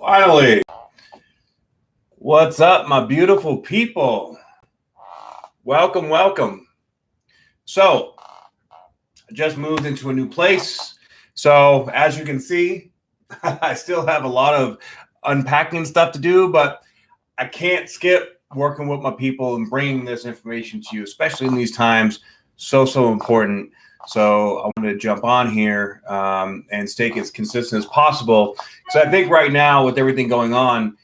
Finally, what's up, my beautiful people? Welcome, welcome. So, I just moved into a new place. So, as you can see, I still have a lot of unpacking stuff to do, but I can't skip working with my people and bringing this information to you, especially in these times. So important. So I wanted to jump on here and stay as consistent as possible, because I think right now with everything going on,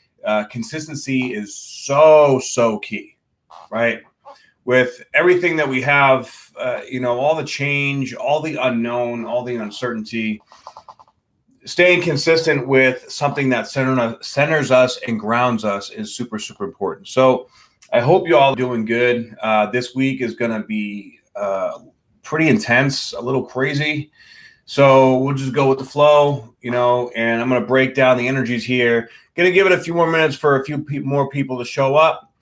consistency is so key, right? With everything that we have, all the change, all the unknown, all the uncertainty, staying consistent with something that centers us and grounds us is super important. So I hope you all are doing good. This week is going to be pretty intense, a little crazy. So we'll just go with the flow, and I'm going to break down the energies here. Going to give it a few more minutes for a few more people to show up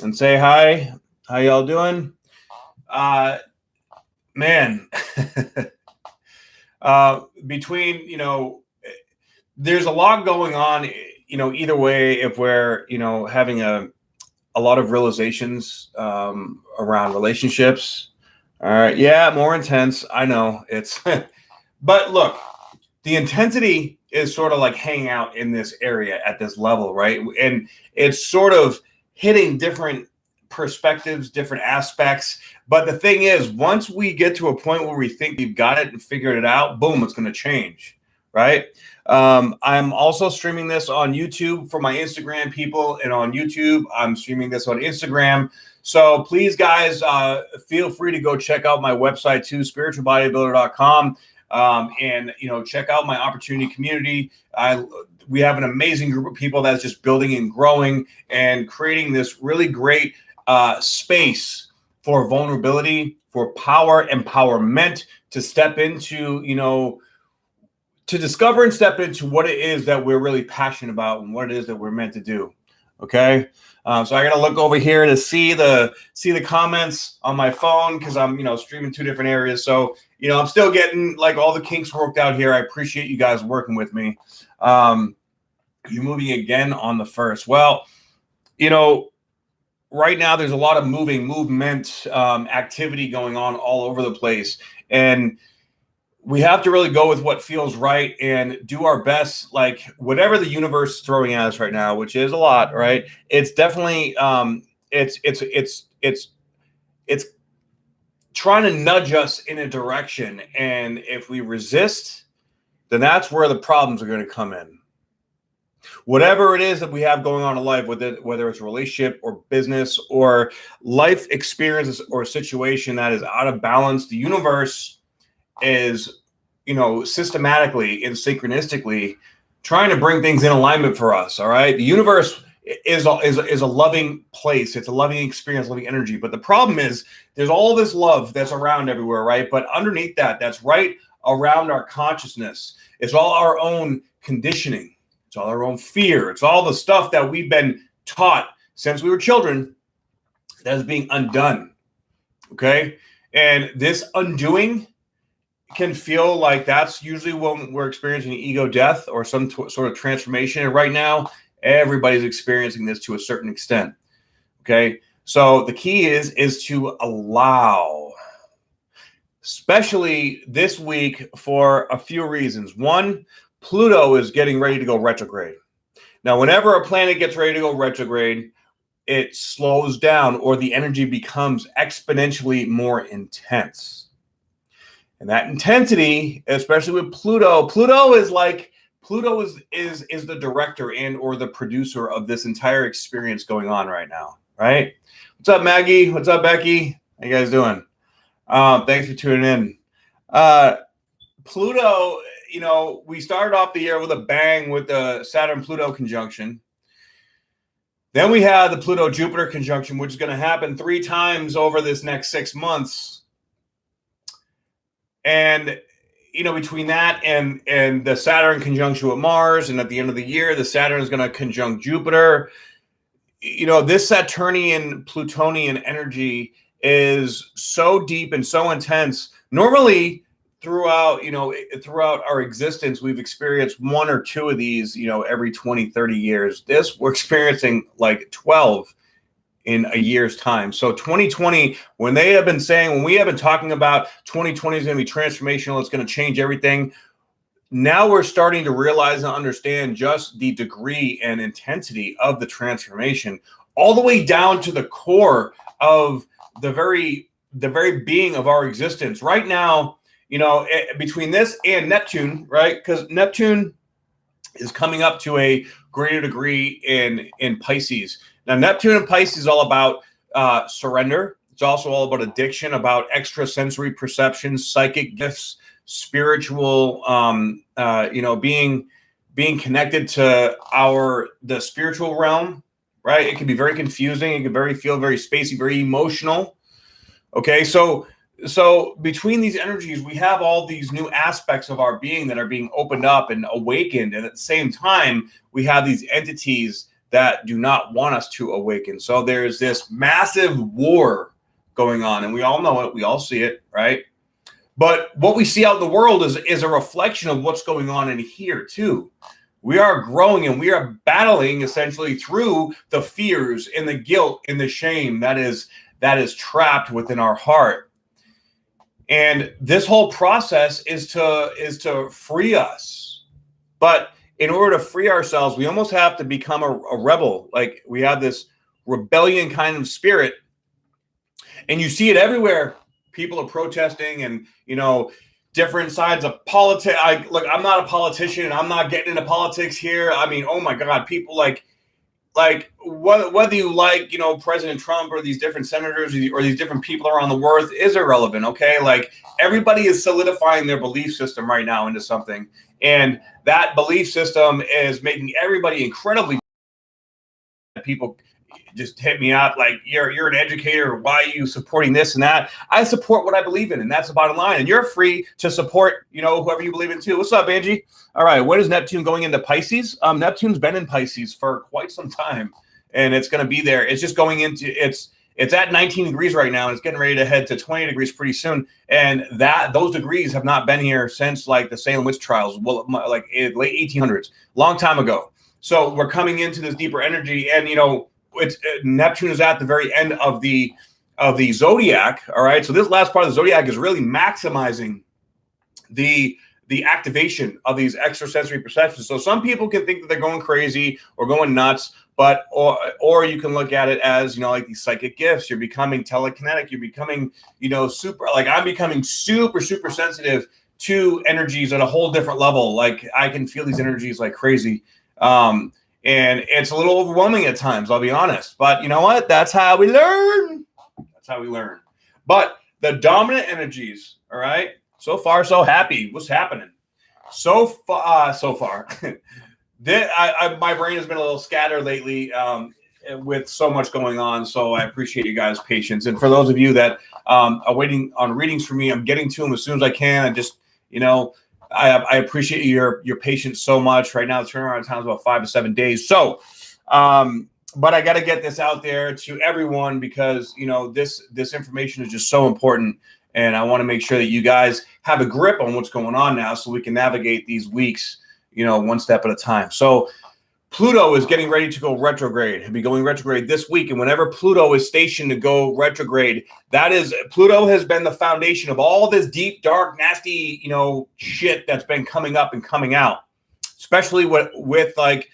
and say hi. How y'all doing? Man, between, there's a lot going on, either way, if we're, having a lot of realizations around relationships. All right. Yeah, more intense. I know it's, but look, the intensity is sort of like hanging out in this area at this level, right? And it's sort of hitting different perspectives, different aspects. But the thing is, once we get to a point where we think we've got it and figured it out, boom, it's going to change, right? I'm also streaming this on YouTube for my Instagram people, and on YouTube, I'm streaming this on Instagram. So please, guys, feel free to go check out my website too, spiritualbodybuilder.com, and check out my opportunity community. We have an amazing group of people that's just building and growing and creating this really great space for vulnerability, for power, empowerment, to step into, to discover and step into what it is that we're really passionate about and what it is that we're meant to do. Okay. So I got to look over here to see the comments on my phone, because I'm, streaming two different areas. So, I'm still getting like all the kinks worked out here. I appreciate you guys working with me. You're moving again on the 1st. Well, right now there's a lot of movement, activity going on all over the place. And we have to really go with what feels right and do our best, like whatever the universe is throwing at us right now, which is a lot, right? It's definitely, it's trying to nudge us in a direction. And if we resist, then that's where the problems are going to come in. Whatever it is that we have going on in life, whether it's a relationship or business or life experiences or a situation that is out of balance, the universe is, systematically and synchronistically trying to bring things in alignment for us. All right. The universe is a loving place. It's a loving experience, loving energy. But the problem is there's all this love that's around everywhere, right? But underneath that's right around our consciousness. It's all our own conditioning. It's all our own fear. It's all the stuff that we've been taught since we were children that is being undone. Okay. And this undoing can feel like that's usually when we're experiencing ego death or some sort of transformation. And right now, everybody's experiencing this to a certain extent. Okay. So the key is to allow, especially this week, for a few reasons. One, Pluto is getting ready to go retrograde. Now, whenever a planet gets ready to go retrograde, it slows down, or the energy becomes exponentially more intense. And that intensity, especially with Pluto is the director and or the producer of this entire experience going on right now, right? What's up, Maggie? What's up, Becky? How you guys doing? Thanks for tuning in. Pluto, we started off the year with a bang with the Saturn-Pluto conjunction. Then we had the Pluto-Jupiter conjunction, which is going to happen 3 times over this next 6 months. And, between that and the Saturn conjunction with Mars, and at the end of the year, the Saturn is going to conjunct Jupiter. This Saturnian, Plutonian energy is so deep and so intense. Normally, throughout, throughout our existence, we've experienced one or two of these, every 20, 30 years. We're experiencing like 12 in a year's time. So 2020, when we have been talking about 2020 is going to be transformational, it's going to change everything. Now we're starting to realize and understand just the degree and intensity of the transformation, all the way down to the core of the very being of our existence. Right now, between this and Neptune, right? Because Neptune is coming up to a greater degree in Pisces. Now, Neptune and Pisces is all about surrender. It's also all about addiction, about extrasensory perceptions, psychic gifts, spiritual, being connected to the spiritual realm, right? It can be very confusing. It can feel very spacey, very emotional. Okay, so between these energies, we have all these new aspects of our being that are being opened up and awakened, and at the same time, we have these entities that do not want us to awaken. So there's this massive war going on, and we all know it. We all see it, right? But what we see out in the world is a reflection of what's going on in here too. We are growing and we are battling essentially through the fears and the guilt and the shame that is trapped within our heart. And this whole process is to free us. But in order to free ourselves, we almost have to become a rebel. Like, we have this rebellion kind of spirit. And you see it everywhere. People are protesting and, different sides of politics. I'm not a politician. I'm not getting into politics here. I mean, oh my God, people like whether you like, President Trump or these different senators or these different people around the world is irrelevant. Okay. Like, everybody is solidifying their belief system right now into something. And that belief system is making everybody incredibly. People just hit me up like, you're an educator. Why are you supporting this and that? I support what I believe in, and that's the bottom line. And you're free to support, whoever you believe in too. What's up, Angie? All right. When is Neptune going into Pisces? Neptune's been in Pisces for quite some time, and it's going to be there. It's just going into it's at 19 degrees right now, and it's getting ready to head to 20 degrees pretty soon. And those degrees have not been here since like the Salem witch trials, like late 1800s, long time ago. So we're coming into this deeper energy, and Neptune is at the very end of the zodiac. All right, so this last part of the zodiac is really maximizing the activation of these extrasensory perceptions. So some people can think that they're going crazy or going nuts, but or you can look at it as like these psychic gifts. You're becoming telekinetic. You're becoming super. Like, I'm becoming super sensitive to energies at a whole different level. Like, I can feel these energies like crazy. And it's a little overwhelming at times, I'll be honest. But you know what? That's how we learn. That's how we learn. But the dominant energies, all right? So far, so happy. What's happening? So far. My brain has been a little scattered lately with so much going on. So I appreciate you guys' patience. And for those of you that are waiting on readings from me, I'm getting to them as soon as I can. I just, I appreciate your patience so much. Right now, the turnaround time is about 5 to 7 days. So, but I got to get this out there to everyone because, this information is just so important. And I want to make sure that you guys have a grip on what's going on now so we can navigate these weeks, one step at a time. So Pluto is getting ready to go retrograde. He'll be going retrograde this week. And whenever Pluto is stationed to go retrograde, Pluto has been the foundation of all this deep, dark, nasty, shit that's been coming up and coming out, especially with like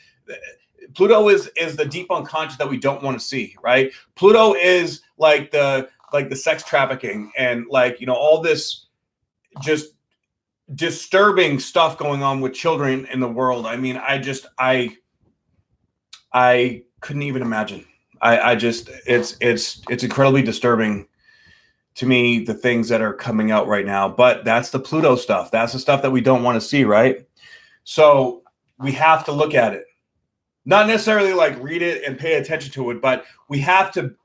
Pluto is the deep unconscious that we don't want to see, right? Pluto is like the sex trafficking and all this just disturbing stuff going on with children in the world. I mean, I couldn't even imagine. It's incredibly disturbing to me, the things that are coming out right now. But that's the Pluto stuff. That's the stuff that we don't want to see, right? So we have to look at it. Not necessarily like read it and pay attention to it, but we have to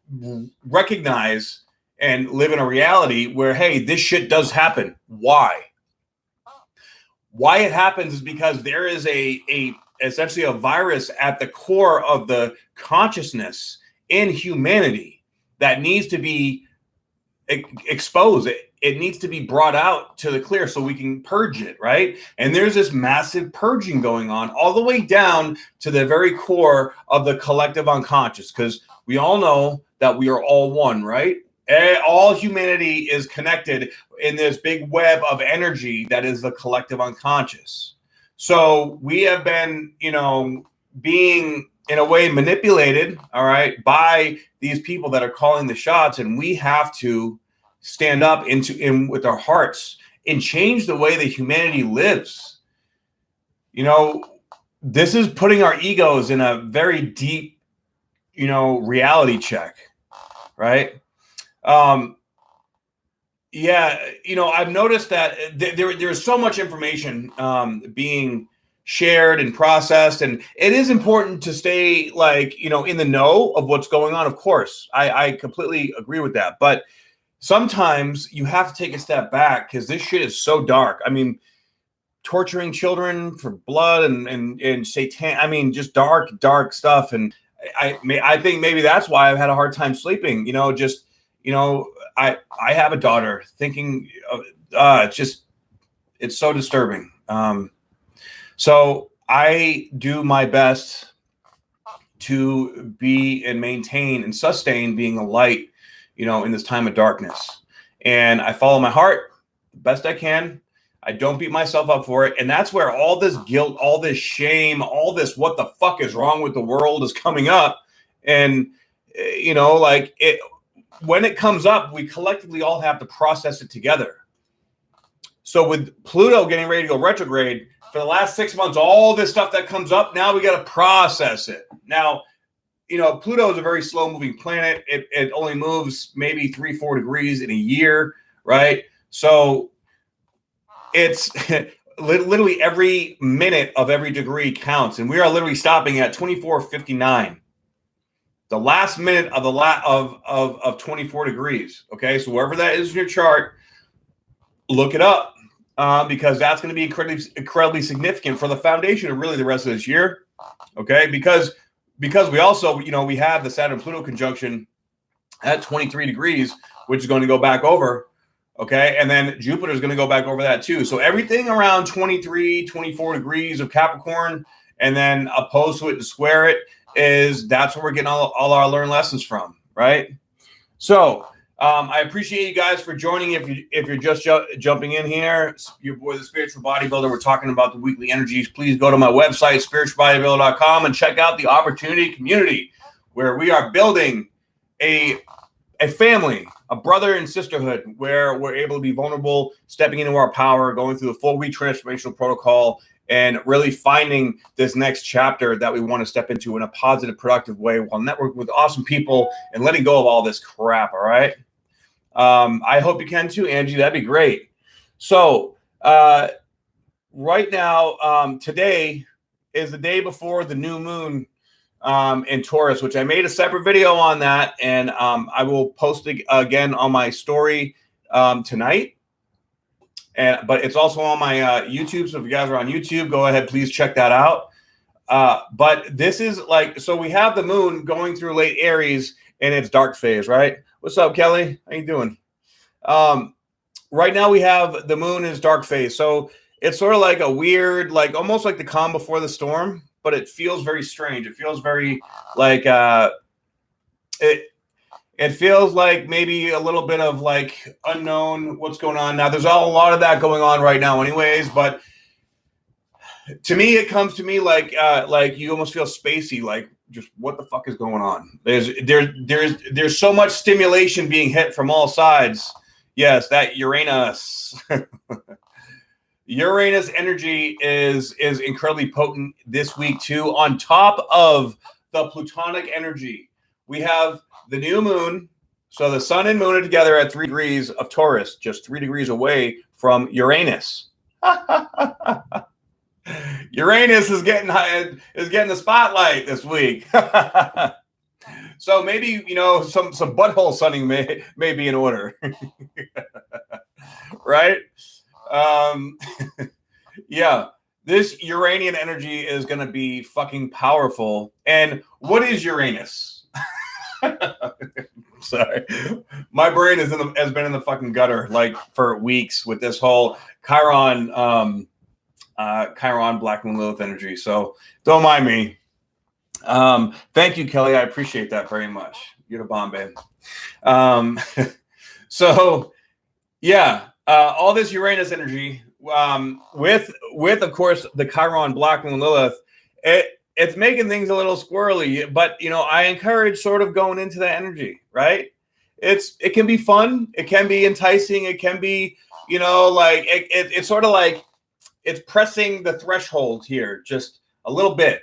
recognize and live in a reality where, hey, this shit does happen. Why? Why it happens is because there is essentially a virus at the core of the consciousness in humanity that needs to be expose it. It needs to be brought out to the clear so we can purge it, right? And there's this massive purging going on all the way down to the very core of the collective unconscious, because we all know that we are all one, right? All humanity is connected in this big web of energy that is the collective unconscious. So we have been, being in a way manipulated, all right, by these people that are calling the shots, and we have to stand up in with our hearts and change the way that humanity lives. This is putting our egos in a very deep, reality check, right? I've noticed that there's so much information being shared and processed, and it is important to stay in the know of what's going on. Of course, I completely agree with that, but sometimes you have to take a step back because this shit is so dark. I mean, torturing children for blood and satan. I mean, just dark stuff. And I think maybe that's why I've had a hard time sleeping. I have a daughter. Thinking of it's so disturbing. So I do my best to be and maintain and sustain being a light, in this time of darkness. And I follow my heart the best I can. I don't beat myself up for it. And that's where all this guilt, all this shame, all this what the fuck is wrong with the world is coming up. And, when it comes up, we collectively all have to process it together. So with Pluto getting ready to go retrograde, for the last 6 months, all this stuff that comes up, now we got to process it. Now, Pluto is a very slow-moving planet. It only moves maybe 3-4 degrees in a year, right? So it's literally every minute of every degree counts, and we are literally stopping at 24:59. The last minute of of 24 degrees. Okay, so wherever that is in your chart, look it up because that's going to be incredibly significant for the foundation of really the rest of this year. Okay, because we also we have the Saturn Pluto conjunction at 23 degrees, which is going to go back over. Okay, and then Jupiter is going to go back over that too. So everything around 23, 24 degrees of Capricorn, and then opposed to it to square it. That's where we're getting all our learned lessons from, right? So I appreciate you guys for joining. If you're just jumping in here, your boy, the Spiritual Bodybuilder, we're talking about the weekly energies. Please go to my website, spiritualbodybuilder.com, and check out the Opportunity Community, where we are building a family, a brother and sisterhood, where we're able to be vulnerable, stepping into our power, going through the full transformational protocol, and really finding this next chapter that we want to step into in a positive, productive way while networking with awesome people and letting go of all this crap, all right? I hope you can too, Angie. That'd be great. So right now, today is the day before the new moon in Taurus, which I made a separate video on that, and I will post it again on my story tonight. But it's also on my YouTube. So if you guys are on YouTube, go ahead, please check that out. But this is so we have the moon going through late Aries in its dark phase, right? What's up, Kelly? How you doing? Right now we have the moon in its dark phase. So it's sort of like a weird, almost like the calm before the storm, but it feels very strange. It feels very it feels like maybe a little bit of unknown what's going on. Now, there's a lot of that going on right now anyways, but to me, it comes to me like you almost feel spacey, just what the fuck is going on? There's so much stimulation being hit from all sides. Yes, that Uranus. Uranus energy is incredibly potent this week too, on top of the Plutonic energy. We have the new moon, so the sun and moon are together at 3 degrees of Taurus, just 3 degrees away from Uranus. Uranus is getting the spotlight this week. So maybe some butthole sunning may be in order, right? Yeah, this Uranian energy is going to be fucking powerful. And what is Uranus? Sorry, my brain has been in the fucking gutter like for weeks with this whole Chiron, Chiron Black Moon Lilith energy. So don't mind me. Thank you, Kelly. I appreciate that very much. You're the bomb, babe. So yeah, all this Uranus energy, with of course the Chiron Black Moon Lilith, it's making things a little squirrely, but I encourage sort of going into that energy, right? It can be fun, it can be enticing, it can be, like it's sort of like it's pressing the threshold here just a little bit.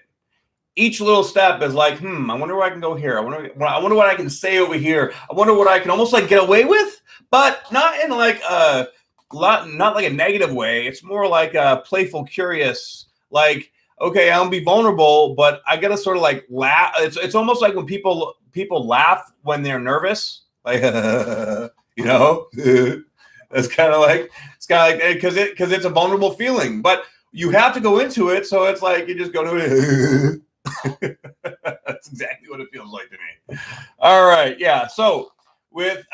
Each little step is like, I wonder where I can go here. I wonder what I can say over here. I wonder what I can almost like get away with, but not in like not like a negative way. It's more like a playful, curious, like, okay, I'll be vulnerable, but I gotta sort of like laugh. It's almost like when people laugh when they're nervous, like It's kind of like because it's a vulnerable feeling, but you have to go into it. So it's like you just go to it. That's exactly what it feels like to me. All right, yeah. So with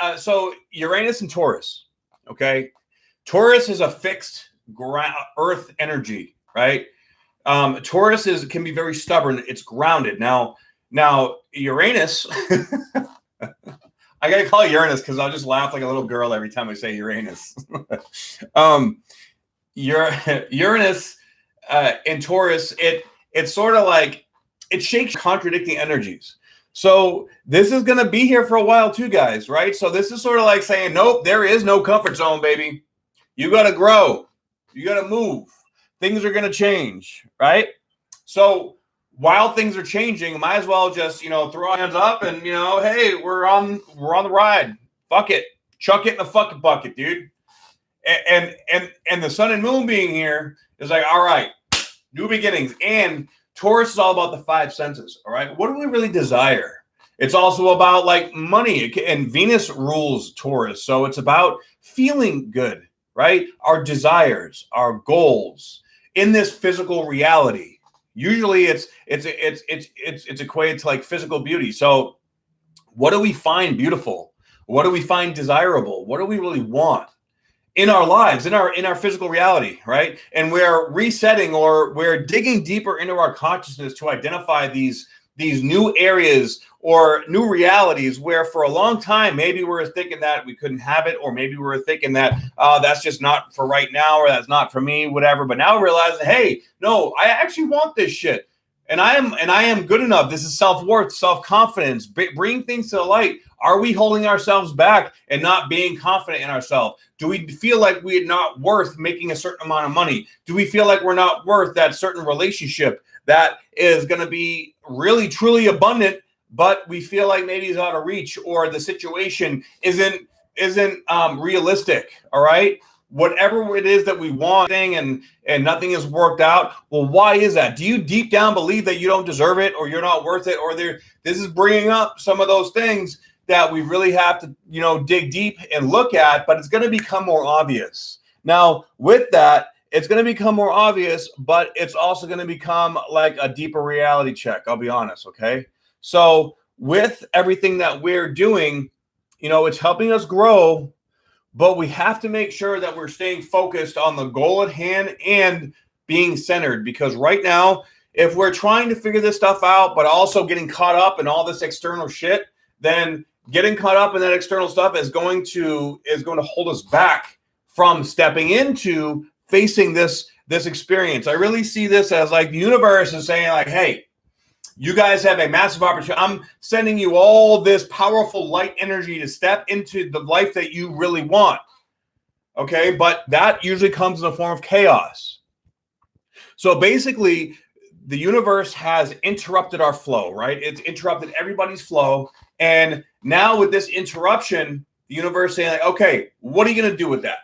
Uranus and Taurus, okay. Taurus is a fixed Earth energy, right? Taurus can be very stubborn. It's grounded. Now Uranus. I gotta call it Uranus because I'll just laugh like a little girl every time I say Uranus. Uranus in Taurus, it's sort of like it shakes contradicting energies. So this is gonna be here for a while too, guys, right? So this is sort of like saying, nope, there is no comfort zone, baby. You gotta grow, you gotta move. Things are gonna change, right? So while things are changing, might as well just, throw our hands up and, hey, we're on the ride. Fuck it. Chuck it in the fucking bucket, dude. And the sun and moon being here is like, all right, new beginnings. And Taurus is all about the five senses, all right? What do we really desire? It's also about like money, and Venus rules Taurus. So it's about feeling good, right? Our desires, our goals in this physical reality. Usually it's equated to like physical beauty. So what do we find beautiful? What do we find desirable? What do we really want in our lives, in our physical reality, right? And we're resetting, or we're digging deeper into our consciousness to identify these new areas or new realities where for a long time maybe we were thinking that we couldn't have it, or maybe we were thinking that that's just not for right now, or that's not for me, whatever. But now we're realizing, hey, no, I actually want this shit, and I am good enough. This is self-worth, self-confidence, bring things to the light. Are we holding ourselves back and not being confident in ourselves? Do we feel like we're not worth making a certain amount of money? Do we feel like we're not worth that certain relationship that is going to be really, truly abundant, but we feel like maybe it's out of reach, or the situation isn't realistic? All right. Whatever it is that we want and nothing has worked out. Well, why is that? Do you deep down believe that you don't deserve it, or you're not worth it, or this is bringing up some of those things that we really have to, dig deep and look at, but it's going to become more obvious. Now, with that, it's going to become more obvious, but it's also going to become like a deeper reality check. I'll be honest. Okay. So with everything that we're doing, it's helping us grow, but we have to make sure that we're staying focused on the goal at hand and being centered, because right now, if we're trying to figure this stuff out, but also getting caught up in all this external shit, then getting caught up in that external stuff is going to hold us back from stepping into facing this experience. I really see this as like the universe is saying like, hey, you guys have a massive opportunity. I'm sending you all this powerful light energy to step into the life that you really want. Okay, but that usually comes in the form of chaos. So basically, the universe has interrupted our flow, right? It's interrupted everybody's flow. And now with this interruption, the universe saying like, okay, what are you going to do with that?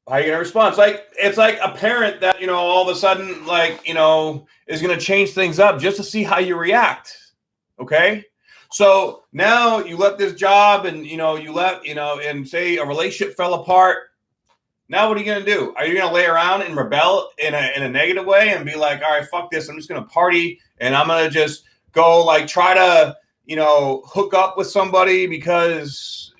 How are you going to respond? It's like a parent that, all of a sudden, like, is going to change things up just to see how you react. Okay. So now you left this job and, and say a relationship fell apart. Now what are you going to do? Are you going to lay around and rebel in a negative way and be like, all right, fuck this. I'm just going to party and I'm going to just go like try to, hook up with somebody because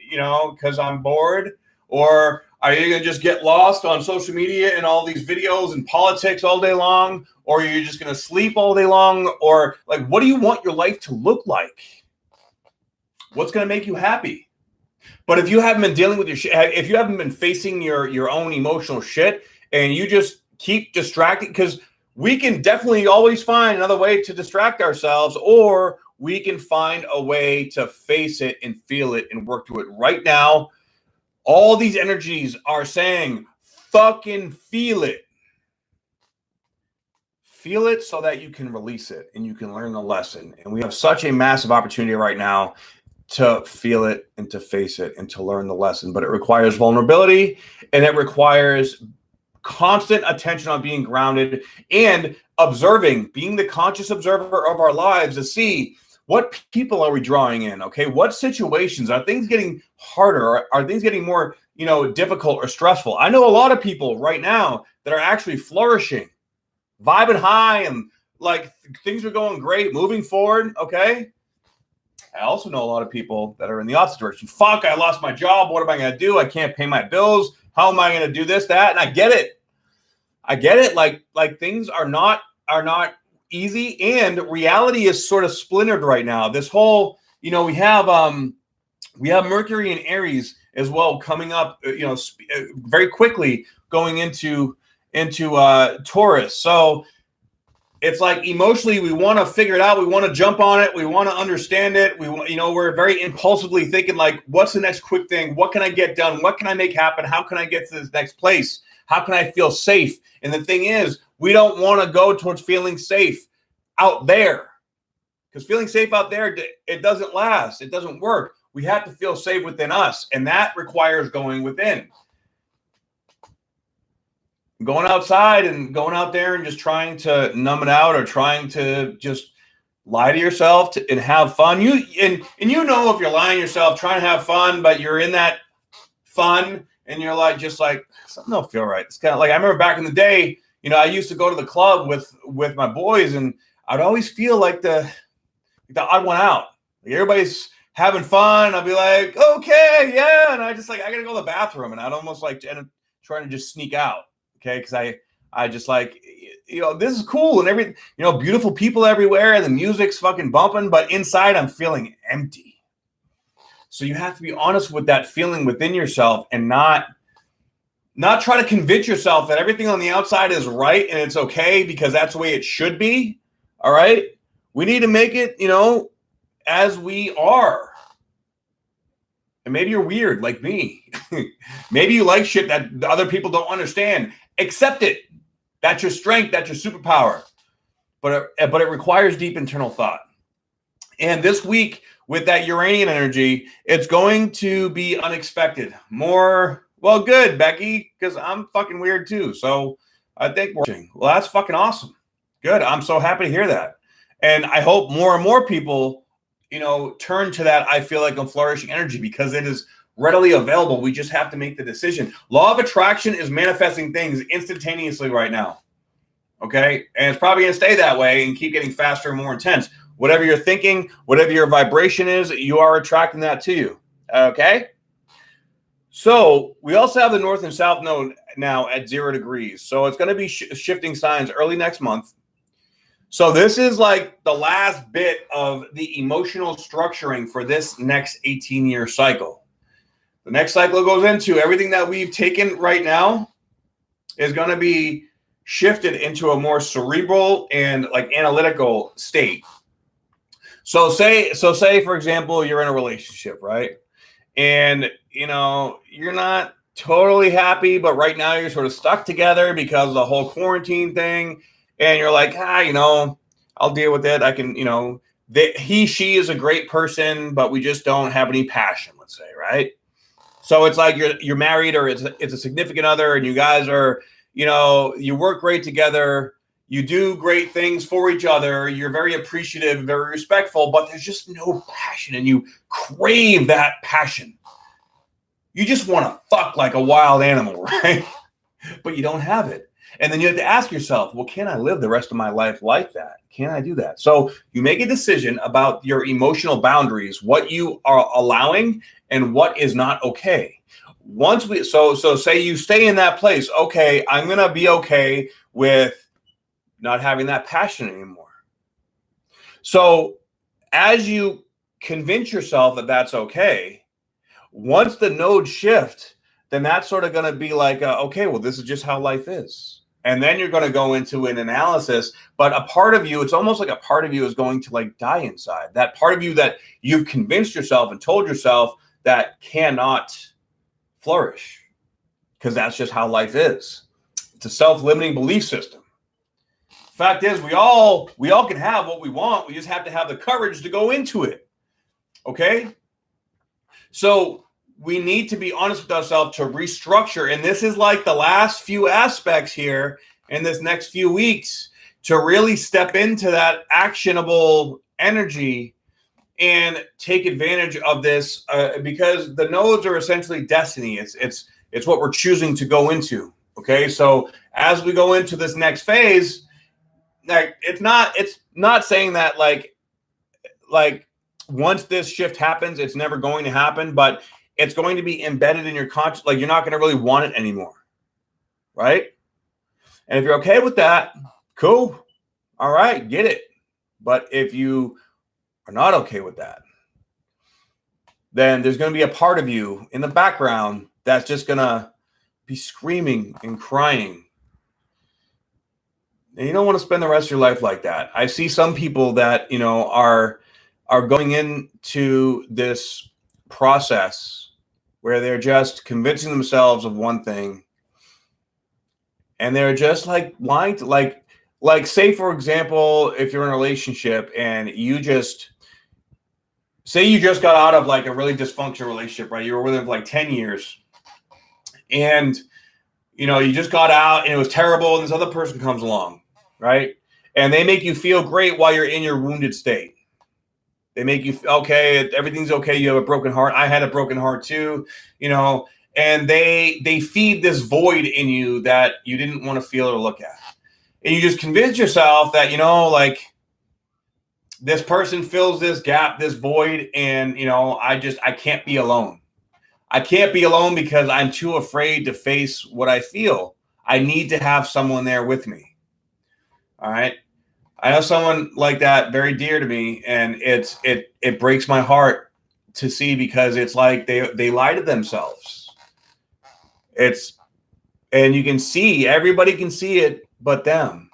I'm bored? Or are you going to just get lost on social media and all these videos and politics all day long? Or are you just going to sleep all day long? Or like, what do you want your life to look like? What's going to make you happy? But if you haven't been dealing with your shit, if you haven't been facing your own emotional shit and you just keep distracting, because we can definitely always find another way to distract ourselves, or we can find a way to face it and feel it and work through it. Right now, all these energies are saying, fucking feel it. Feel it so that you can release it and you can learn the lesson. And we have such a massive opportunity right now to feel it and to face it and to learn the lesson. But it requires vulnerability, and it requires constant attention on being grounded and observing, being the conscious observer of our lives to see what people are we drawing in, okay? What situations? Are things getting harder? Are things getting more, difficult or stressful? I know a lot of people right now that are actually flourishing, vibing high, and like things are going great, moving forward, okay? I also know a lot of people that are in the opposite direction. Fuck, I lost my job. What am I going to do? I can't pay my bills. How am I going to do this, that? And I get it. Like things are not easy, and reality is sort of splintered right now. This whole, we have Mercury in Aries as well coming up, very quickly going into Taurus. So it's like emotionally we want to figure it out. We want to jump on it. We want to understand it. We're very impulsively thinking like, what's the next quick thing? What can I get done? What can I make happen? How can I get to this next place? How can I feel safe? And the thing is, we don't want to go towards feeling safe out there, because feeling safe out there, it doesn't last. It doesn't work. We have to feel safe within us, and that requires going within. Going outside and going out there and just trying to numb it out, or trying to just lie to yourself and have fun. If you're lying to yourself, trying to have fun, but you're in that fun and you're like, just like, something don't feel right. It's kind of like, I remember back in the day, I used to go to the club with my boys, and I'd always feel like the odd one out. Like everybody's having fun. I'd be like, okay, yeah. And I just like, I got to go to the bathroom. And I'd almost like end up trying to just sneak out. Okay. Cause I just like, this is cool and everything, beautiful people everywhere and the music's fucking bumping, but inside I'm feeling empty. So you have to be honest with that feeling within yourself and not try to convince yourself that everything on the outside is right and it's okay because that's the way it should be. All right. We need to make it, as we are. And maybe you're weird like me. Maybe you like shit that other people don't understand. Accept it. That's your strength. That's your superpower. But it requires deep internal thought. And this week with that Uranian energy, it's going to be unexpected. More, well, good, Becky, because I'm fucking weird too. So I think well, that's fucking awesome. Good. I'm so happy to hear that. And I hope more and more people, turn to that I feel like I'm flourishing energy, because it is readily available. We just have to make the decision. Law of attraction is manifesting things instantaneously right now. Okay. And it's probably going to stay that way and keep getting faster and more intense. Whatever you're thinking, whatever your vibration is, you are attracting that to you. Okay. So we also have the North and South node now at 0 degrees. So it's going to be shifting signs early next month. So this is like the last bit of the emotional structuring for this next 18-year cycle. The next cycle goes into everything that we've taken right now is going to be shifted into a more cerebral and like analytical state. So say, for example, you're in a relationship, right? And, you're not totally happy, but right now you're sort of stuck together because of the whole quarantine thing. And you're like, I'll deal with it. I can, she is a great person, but we just don't have any passion, let's say, right? So it's like you're married, or it's a significant other, and you guys are, you work great together. You do great things for each other. You're very appreciative, very respectful, but there's just no passion, and you crave that passion. You just want to fuck like a wild animal, right? But you don't have it. And then you have to ask yourself, well, can I live the rest of my life like that? Can I do that? So you make a decision about your emotional boundaries, what you are allowing and what is not okay. So say you stay in that place, okay, I'm going to be okay with not having that passion anymore. So as you convince yourself that that's okay, once the nodes shift, then that's sort of going to be like, okay, well, this is just how life is. And then you're going to go into an analysis, but a part of you, it's almost like a part of you is going to like die inside. That part of you that you've convinced yourself and told yourself that cannot flourish because that's just how life is. It's a self-limiting belief system. Fact is, we all can have what we want. We just have to have the courage to go into it. Okay? So we need to be honest with ourselves to restructure. And this is like the last few aspects here in this next few weeks to really step into that actionable energy and take advantage of this because the nodes are essentially destiny. It's what we're choosing to go into. Okay? So as we go into this next phase, like it's not saying that like once this shift happens, it's never going to happen, but it's going to be embedded in your conscious. Like you're not going to really want it anymore, right? And if you're okay with that, cool. All right, get it. But if you are not okay with that, then there's going to be a part of you in the background that's just going to be screaming and crying. And you don't want to spend the rest of your life like that. I see some people that, are going into this process where they're just convincing themselves of one thing. And they're just like lying to like say, for example, if you're in a relationship and you just got out of like a really dysfunctional relationship, right? You were with them for like 10 years and, you just got out and it was terrible. And this other person comes along, right? And they make you feel great while you're in your wounded state. They make you feel okay. Everything's okay. You have a broken heart. I had a broken heart too, and they feed this void in you that you didn't want to feel or look at. And you just convince yourself that, like this person fills this gap, this void. And, I can't be alone. I can't be alone because I'm too afraid to face what I feel. I need to have someone there with me. All right. I know someone like that very dear to me, and it breaks my heart to see because it's like they lie to themselves. And you can see, everybody can see it but them.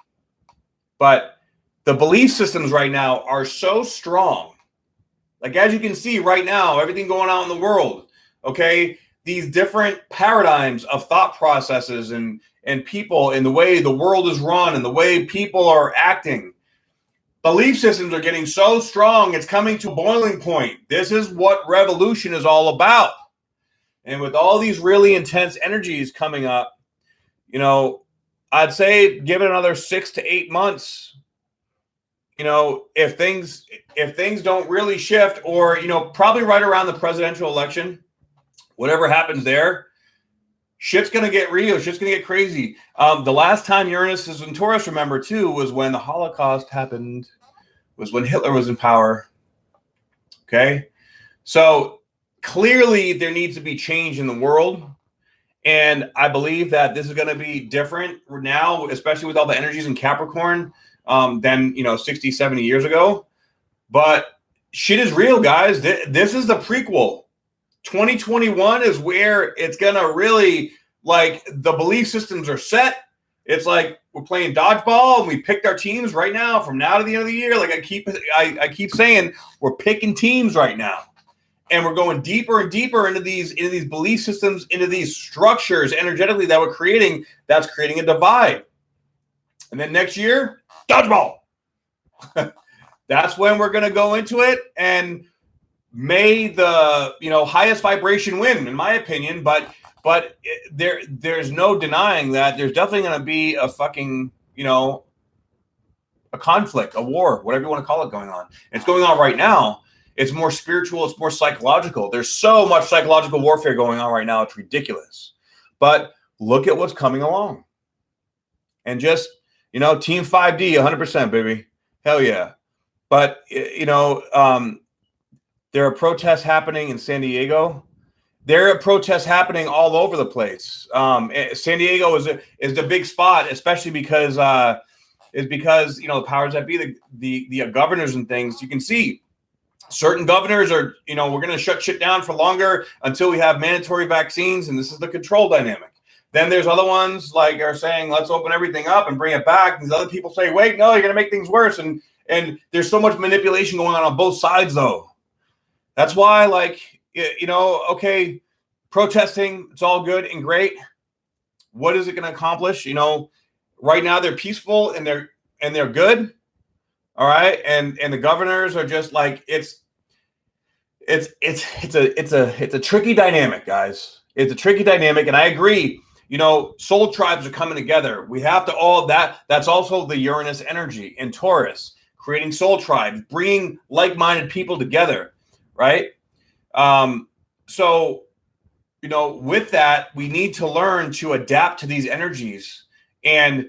But the belief systems right now are so strong. Like as you can see right now, everything going on in the world, okay? These different paradigms of thought processes and people and the way the world is run and the way people are acting. Belief systems are getting so strong, it's coming to a boiling point. This is what revolution is all about. And with all these really intense energies coming up, I'd say give it another 6 to 8 months. If things don't really shift or, probably right around the presidential election, whatever happens there, shit's going to get real. Shit's going to get crazy. The last time Uranus is in Taurus, remember, too, was when the Holocaust happened, was when Hitler was in power. Okay? So clearly there needs to be change in the world. And I believe that this is going to be different now, especially with all the energies in Capricorn than, 60, 70 years ago. But shit is real, guys. This is the prequel. 2021 is where it's going to really, like, the belief systems are set. It's like we're playing dodgeball and we picked our teams right now from now to the end of the year. Like I keep saying, we're picking teams right now. And we're going deeper and deeper into these belief systems, into these structures energetically that we're creating, that's creating a divide. And then next year, dodgeball. That's when we're going to go into it, and may the highest vibration win, in my opinion. But there's no denying that there's definitely going to be a fucking a conflict, a war, whatever you want to call it, going on. It's going on right now. It's more spiritual. It's more psychological. There's so much psychological warfare going on right now. It's ridiculous. But look at what's coming along. and just, team 5D, 100%, baby. Hell yeah. But, there are protests happening in San Diego. There are protests happening all over the place. San Diego is the big spot, especially because the powers that be, the governors and things. You can see certain governors are, we're going to shut shit down for longer until we have mandatory vaccines, and this is the control dynamic. Then there's other ones like are saying, let's open everything up and bring it back. These other people say, wait, no, you're going to make things worse. And there's so much manipulation going on both sides, though. That's why, okay, protesting, it's all good and great. What is it going to accomplish? Right now they're peaceful and they're good. All right. And the governors are just like, it's a tricky dynamic, guys. It's a tricky dynamic. And I agree, soul tribes are coming together. We have to that's also the Uranus energy in Taurus, creating soul tribes, bringing like-minded people together. Right. So, with that, we need to learn to adapt to these energies. And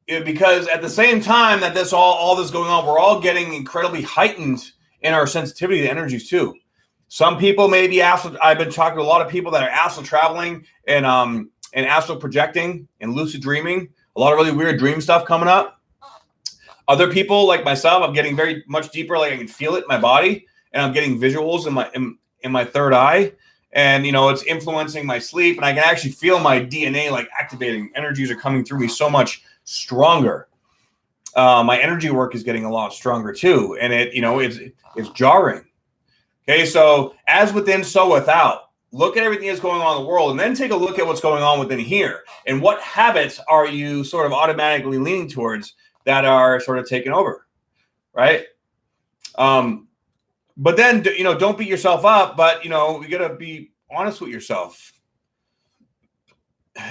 because at the same time that all this going on, we're all getting incredibly heightened in our sensitivity to energies too. Some people may be astral. I've been talking to a lot of people that are astral traveling and astral projecting and lucid dreaming. A lot of really weird dream stuff coming up. Other people like myself, I'm getting very much deeper. Like I can feel it in my body. And I'm getting visuals in my third eye, and it's influencing my sleep, and I can actually feel my DNA like activating. Energies are coming through me so much stronger. My energy work is getting a lot stronger too, and it's jarring. Okay, so as within, so without. Look at everything that's going on in the world, and then take a look at what's going on within here, and what habits are you sort of automatically leaning towards that are sort of taking over, right? But then, don't beat yourself up, but, you got to be honest with yourself.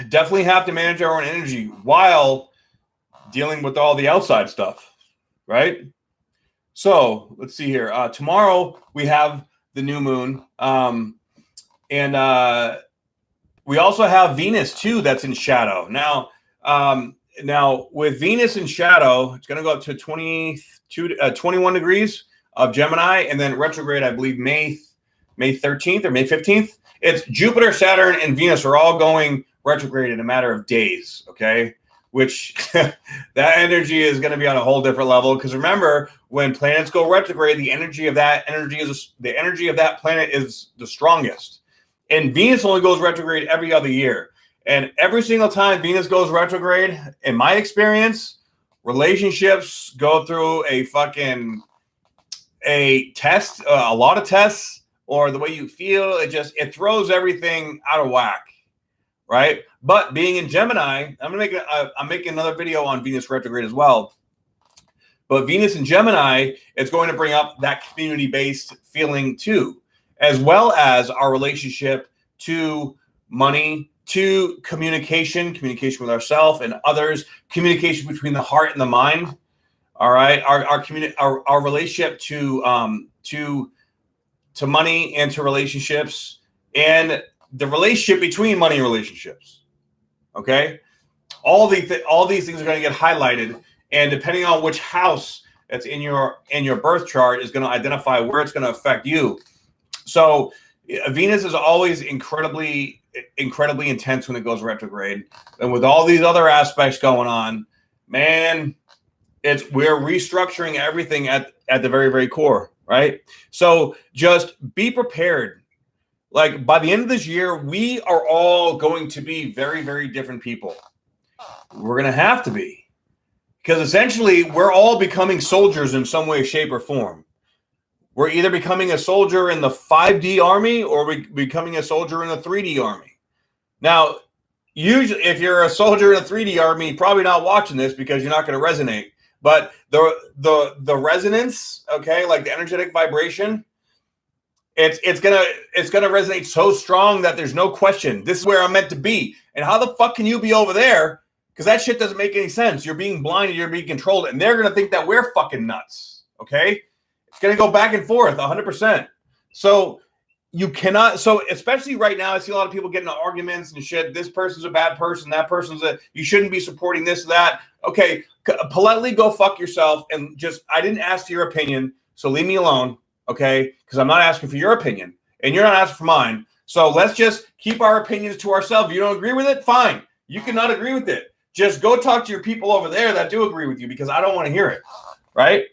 Definitely have to manage our own energy while dealing with all the outside stuff, right? So let's see here. Tomorrow we have the new moon. And we also have Venus too, that's in shadow. Now with Venus in shadow, it's going to go up to 21 degrees of Gemini, and then retrograde, I believe May 13th or May 15th. It's Jupiter, Saturn, and Venus are all going retrograde in a matter of days, okay? Which that energy is going to be on a whole different level, because remember, when planets go retrograde, the energy of that planet is the strongest. And Venus only goes retrograde every other year. And every single time Venus goes retrograde, in my experience, relationships go through a test, a lot of tests, or the way you feel, it throws everything out of whack, right? But being in Gemini, I'm making another video on Venus retrograde as well. But Venus in Gemini, it's going to bring up that community-based feeling too, as well as our relationship to money, to communication with ourselves and others, communication between the heart and the mind. All right, our relationship to money and to relationships, and the relationship between money and relationships. Okay, all these things are going to get highlighted, and depending on which house that's in your birth chart is going to identify where it's going to affect you. So Venus is always incredibly intense when it goes retrograde, and with all these other aspects going on, man. We're restructuring everything at the very, very core, right? So just be prepared. Like by the end of this year, we are all going to be very, very different people. We're going to have to be, because essentially we're all becoming soldiers in some way, shape, or form. We're either becoming a soldier in the 5D army or we're becoming a soldier in the 3D army. Now, usually if you're a soldier in a 3D army, you're probably not watching this because you're not going to resonate. But the resonance, okay, like the energetic vibration, it's gonna resonate so strong that there's no question. This is where I'm meant to be. And how the fuck can you be over there? Because that shit doesn't make any sense. You're being blinded, you're being controlled, and they're gonna think that we're fucking nuts. Okay? It's gonna go back and forth 100%. So you cannot, so especially right now, I see a lot of people getting into arguments and shit. This person's a bad person. That person's you shouldn't be supporting this, that. Okay, politely go fuck yourself and just, I didn't ask for your opinion, so leave me alone, okay? Because I'm not asking for your opinion and you're not asking for mine. So let's just keep our opinions to ourselves. If you don't agree with it, fine. You cannot agree with it. Just go talk to your people over there that do agree with you, because I don't want to hear it, right?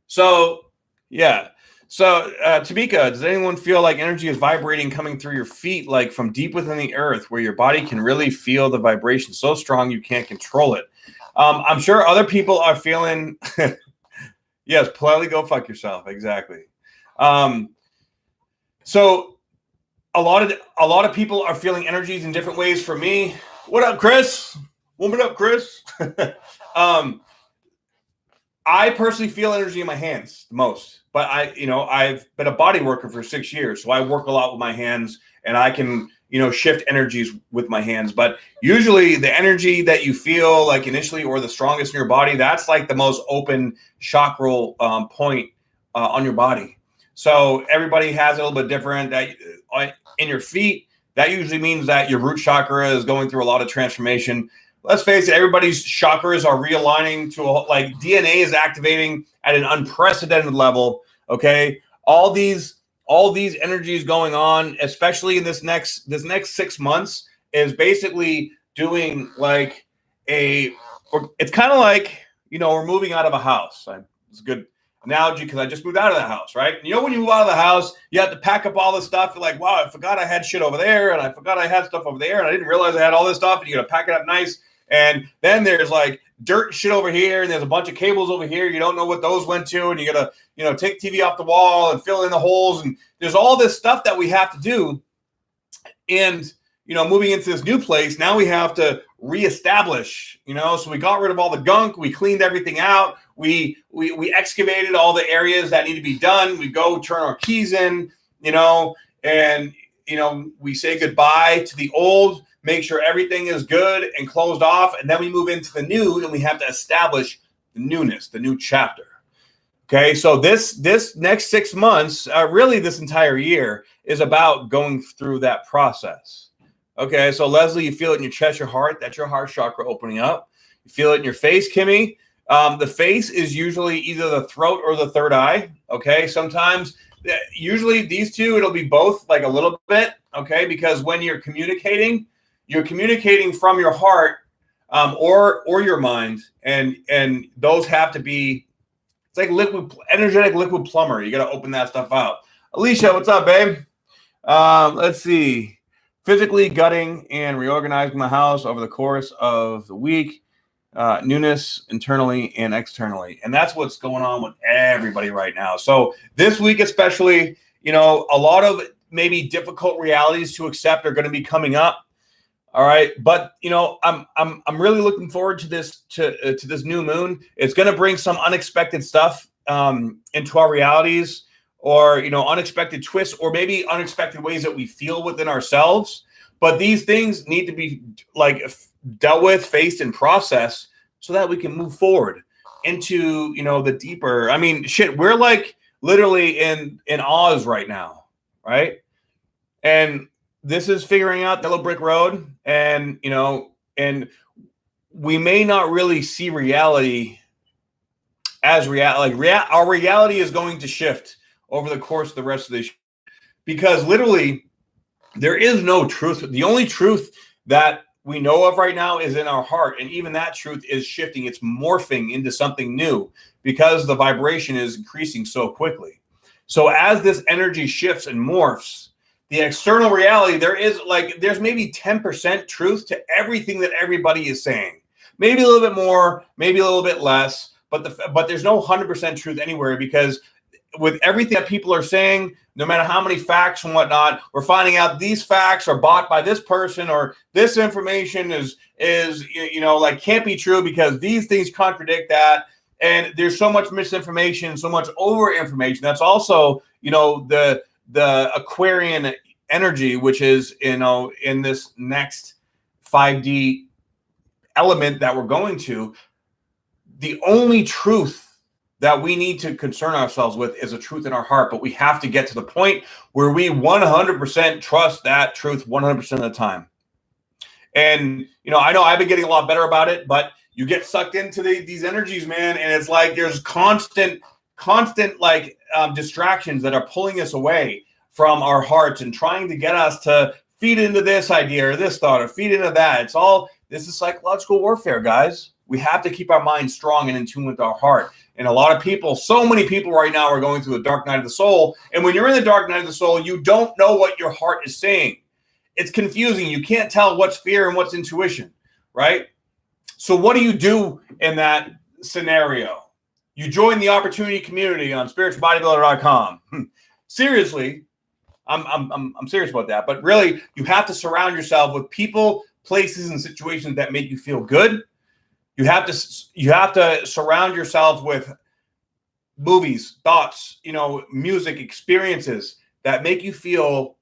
So, yeah. So, Tamika, does anyone feel like energy is vibrating coming through your feet, like from deep within the earth, where your body can really feel the vibration so strong you can't control it? I'm sure other people are feeling. Yes, politely go fuck yourself. Exactly. So a lot of people are feeling energies in different ways. For me, what up, Chris? What up, Chris? I personally feel energy in my hands the most, but I've been a body worker for 6 years, so I work a lot with my hands, and I can, shift energies with my hands. But usually the energy that you feel like initially or the strongest in your body, that's like the most open chakral point on your body. So everybody has a little bit different. That in your feet, that usually means that your root chakra is going through a lot of transformation. Let's face it, everybody's chakras are realigning to like DNA is activating at an unprecedented level. Okay. All these energies going on, especially in this next 6 months, is basically doing like it's kind of like, we're moving out of a house. It's a good analogy because I just moved out of the house, right? When you move out of the house, you have to pack up all this stuff. You're like, wow, I forgot I had shit over there, and I forgot I had stuff over there, and I didn't realize I had all this stuff, and you got to pack it up nice. And then there's like dirt shit over here, and there's a bunch of cables over here. You don't know what those went to, and you gotta, take TV off the wall and fill in the holes. And there's all this stuff that we have to do. And moving into this new place, now we have to reestablish. So we got rid of all the gunk, we cleaned everything out, we excavated all the areas that need to be done. We go turn our keys in, and we say goodbye to the old. Make sure everything is good and closed off, and then we move into the new, and we have to establish the newness, the new chapter. Okay, so this next 6 months, really this entire year, is about going through that process. Okay, so Leslie, you feel it in your chest, your heart. That's your heart chakra opening up. You feel it in your face, Kimmy. The face is usually either the throat or the third eye. Okay, sometimes, usually these two, it'll be both, like a little bit. Okay, because when you're communicating from your heart or your mind, and those have to be, it's like energetic liquid plumber. You got to open that stuff out. Alicia, what's up, babe? Let's see. Physically gutting and reorganizing the house over the course of the week. Newness internally and externally. And that's what's going on with everybody right now. So this week especially, a lot of maybe difficult realities to accept are going to be coming up. All right, but I'm really looking forward to this this new moon. It's going to bring some unexpected stuff into our realities, or unexpected twists, or maybe unexpected ways that we feel within ourselves. But these things need to be like dealt with, faced, and processed, so that we can move forward into the deeper. I mean, shit, we're like literally in Oz right now, right? And this is figuring out the Yellow Brick Road, and and we may not really see reality as our reality is going to shift over the course of the rest of this year, because literally there is no truth. The only truth that we know of right now is in our heart, and even that truth is shifting. It's morphing into something new because the vibration is increasing so quickly. So as this energy shifts and morphs, the external reality, there's maybe 10% truth to everything that everybody is saying. Maybe a little bit more, maybe a little bit less, but there's no 100% truth anywhere, because with everything that people are saying, no matter how many facts and whatnot, we're finding out these facts are bought by this person, or this information is can't be true because these things contradict that. And there's so much misinformation, so much over information. That's also, the Aquarian energy, which is, in this next 5D element that we're going to, the only truth that we need to concern ourselves with is a truth in our heart, but we have to get to the point where we 100% trust that truth 100% of the time. And, I know I've been getting a lot better about it, but you get sucked into these energies, man. And it's like there's constant distractions that are pulling us away from our hearts and trying to get us to feed into this idea or this thought or feed into that. This is psychological warfare, guys. We have to keep our mind strong and in tune with our heart. And a lot of people, so many people right now are going through the dark night of the soul. And when you're in the dark night of the soul, you don't know what your heart is saying. It's confusing. You can't tell what's fear and what's intuition, right? So what do you do in that scenario? You join the opportunity community on spiritualbodybuilder.com. Seriously, I'm serious about that. But really, you have to surround yourself with people, places, and situations that make you feel good. You have to surround yourself with movies, thoughts, music, experiences that make you feel